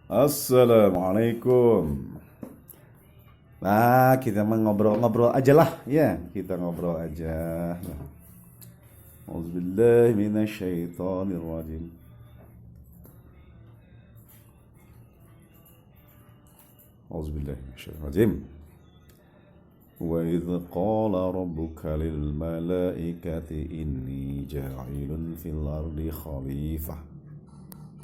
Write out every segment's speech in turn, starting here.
Assalamualaikum. Nah, kita mah ngobrol-ngobrol aja lah, ya. Kita ngobrol aja. Auzubillahi minasyaitonirrajim. Auzubillahi minasyaitonirrajim. Wa idz qala rabbuka lil malaikati inni ja'ilun fil ardi khalifah.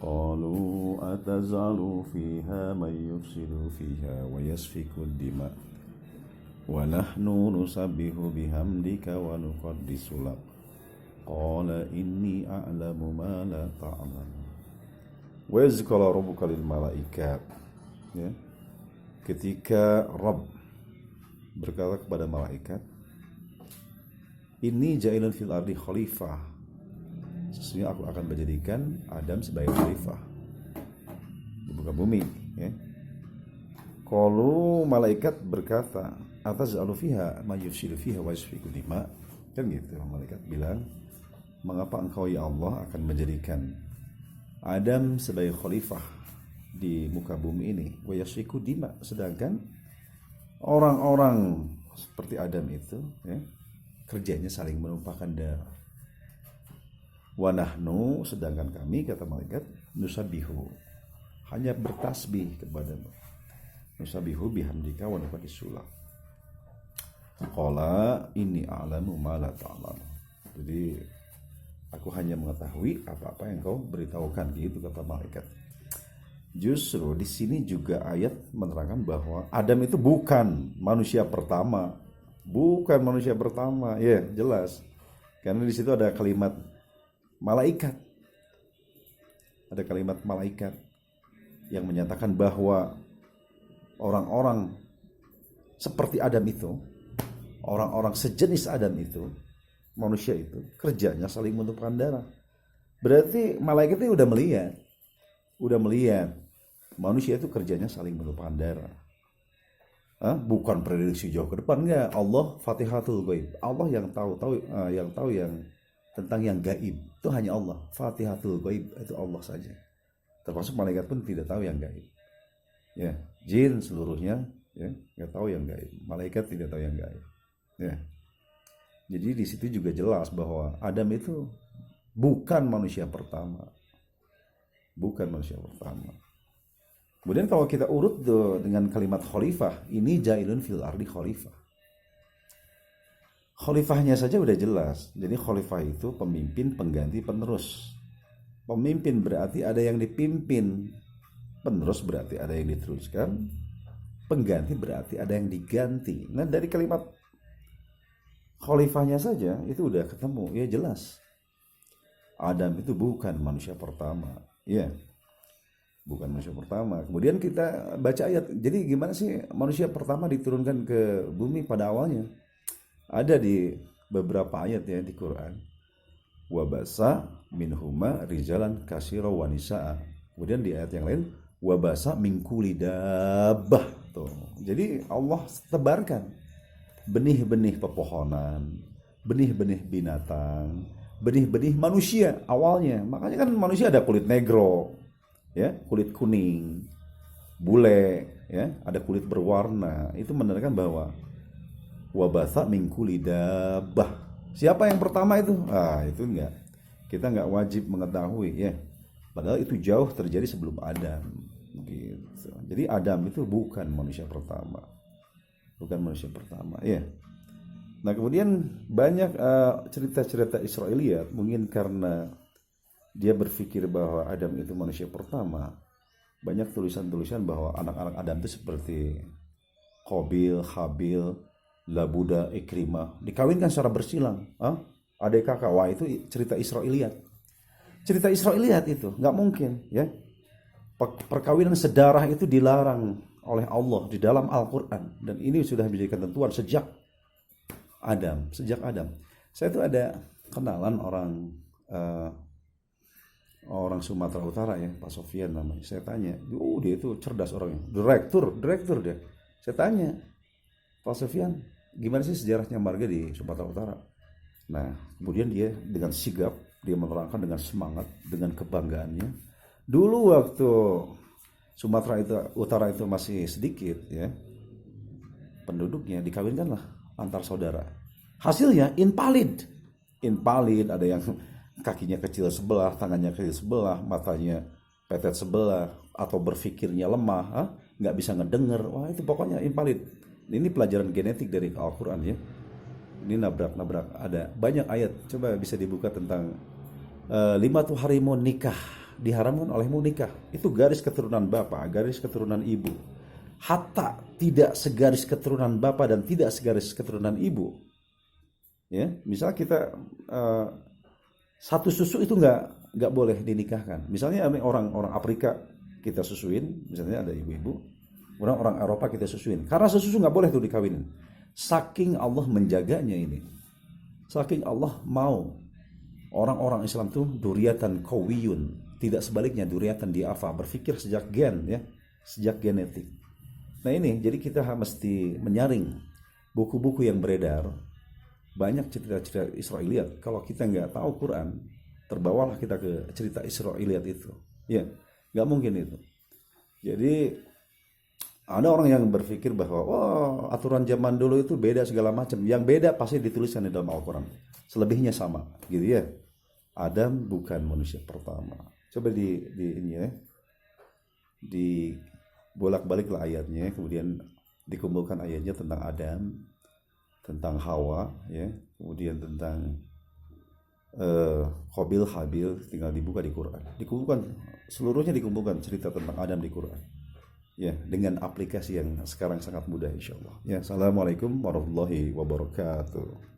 قالوا أتجعل فيها من يفسد فيها ويسفك الدماء ونحن نسبح بحمدك ونقدس لك قال إني أعلم ما لا تعلم وإذ قال ربك للملائكة, ya, ketika Rabb berkata kepada malaikat, ini ja'ilun fil ardi khalifah, sesungguhnya aku akan menjadikan Adam sebagai khalifah di muka bumi, ya. Qalu, malaikat berkata, ataz'alu fiha may yufsidu fiha wa yasfiku dima. Kan gitu, malaikat bilang, mengapa engkau ya Allah akan menjadikan Adam sebagai khalifah di muka bumi ini, wa yasfiku dima, sedangkan orang-orang seperti Adam itu, ya, kerjanya saling menumpahkan darah. Wa nahnu, sedangkan kami, kata malaikat, nusabihu, hanya bertasbih kepadamu, nusabihu bihamdika wa nuqaddisu lak. Qala inni a'lamu ma la ta'lam. Jadi aku hanya mengetahui apa-apa yang kau beritahukan, gitu kata malaikat. Justru di sini juga ayat menerangkan bahwa Adam itu bukan manusia pertama, ya, jelas. Karena di situ ada kalimat malaikat. Ada kalimat malaikat yang menyatakan bahwa orang-orang seperti Adam itu, orang-orang sejenis Adam itu, manusia itu, kerjanya saling menumpahkan darah. Berarti malaikat itu udah melihat manusia itu kerjanya saling menumpahkan darah. Bukan prediksi jauh ke depan, enggak. Allah Fatihatul Ghaib. Allah yang tahu tentang yang gaib itu hanya Allah. Fatihatul Ghaib itu Allah saja. Termasuk malaikat pun tidak tahu yang gaib. Ya, jin seluruhnya, ya, nggak tahu yang gaib. Malaikat tidak tahu yang gaib. Ya. Jadi di situ juga jelas bahwa Adam itu bukan manusia pertama. Kemudian kalau kita urut dengan kalimat khalifah, ini ja'ilun fil ardi khalifah. Khalifahnya saja udah jelas. Jadi khalifah itu pemimpin, pengganti, penerus. Pemimpin berarti ada yang dipimpin, penerus berarti ada yang diteruskan, pengganti berarti ada yang diganti. Nah, dari kalimat khalifahnya saja itu udah ketemu, ya jelas. Adam itu bukan manusia pertama, ya. Bukan manusia pertama. Kemudian kita baca ayat. Jadi gimana sih manusia pertama diturunkan ke bumi pada awalnya? Ada di beberapa ayat, ya, di Quran. Wabasa minhuma rijalan katsira wa nisaa. Kemudian di ayat yang lain wabasa min kulli dabbah. Tuh. Jadi Allah tebarkan benih-benih pepohonan, benih-benih binatang, benih-benih manusia awalnya. Makanya kan manusia ada kulit negro, ya, kulit kuning, bule, ya, ada kulit berwarna. Itu menandakan bahwa wabatha min kulli dabbah. Siapa yang pertama itu? Itu enggak. Kita enggak wajib mengetahui, ya. Padahal itu jauh terjadi sebelum Adam. Gitu. Jadi Adam itu bukan manusia pertama. Ya. Nah, kemudian banyak cerita-cerita Israiliyat, mungkin karena dia berpikir bahwa Adam itu manusia pertama. Banyak tulisan-tulisan bahwa anak-anak Adam itu seperti Qabil, Habil, Labuda, Ikrimah, dikawinkan secara bersilang, adik kakak. Wah, itu cerita Israiliyat. Cerita Israiliyat itu nggak mungkin, ya. Perkawinan sedarah itu dilarang oleh Allah di dalam Al-Quran, dan ini sudah menjadi ketentuan sejak Adam. Saya tuh ada kenalan orang Sumatera Utara, ya, Pak Sofian namanya. Saya tanya, dia itu cerdas orangnya, direktur dia. Saya tanya, Pak Sofian, gimana sih sejarahnya marga di Sumatera Utara? Nah, kemudian dia dengan sigap, dia menerangkan dengan semangat, dengan kebanggaannya. Dulu waktu Sumatera itu utara itu masih sedikit ya penduduknya, dikawinkanlah antar saudara. Hasilnya invalid. Invalid, ada yang kakinya kecil sebelah, tangannya kecil sebelah, matanya petet sebelah, atau berpikirnya lemah, nggak bisa ngedenger. Wah, itu pokoknya invalid. Ini pelajaran genetik dari Al-Quran ya. Ini nabrak-nabrak, ada banyak ayat. Coba bisa dibuka tentang 5 harimau nikah, diharamkan olehmu nikah. Itu garis keturunan bapak, garis keturunan ibu. Hatta tidak segaris keturunan bapak dan tidak segaris keturunan ibu. Ya, misal kita satu susu itu nggak boleh dinikahkan. Misalnya orang Afrika kita susuin, misalnya ada ibu-ibu, orang Eropa kita susuin. Karena susu nggak boleh tuh dikawinin. Saking Allah menjaganya ini, saking Allah mau orang-orang Islam tuh duriatan kawiyun, tidak sebaliknya duriatan diafa, berpikir sejak gen ya, sejak genetik. Nah ini, jadi kita mesti menyaring buku-buku yang beredar, banyak cerita-cerita Israiliyat. Kalau kita nggak tahu Quran, terbawalah kita ke cerita Israiliyat itu. Ya, nggak mungkin itu. Jadi ada orang yang berpikir bahwa aturan zaman dulu itu beda segala macam. Yang beda pasti dituliskan di dalam Al-Quran. Selebihnya sama, gitu ya. Adam bukan manusia pertama. Coba ini ya, di bolak-baliklah ayatnya, kemudian dikumpulkan ayatnya tentang Adam, tentang Hawa, ya, kemudian tentang Qabil Habil, tinggal dibuka di Quran. Dikumpulkan seluruhnya, dikumpulkan cerita tentang Adam di Quran. Ya, dengan aplikasi yang sekarang sangat mudah insyaallah. Ya, assalamualaikum warahmatullahi wabarakatuh.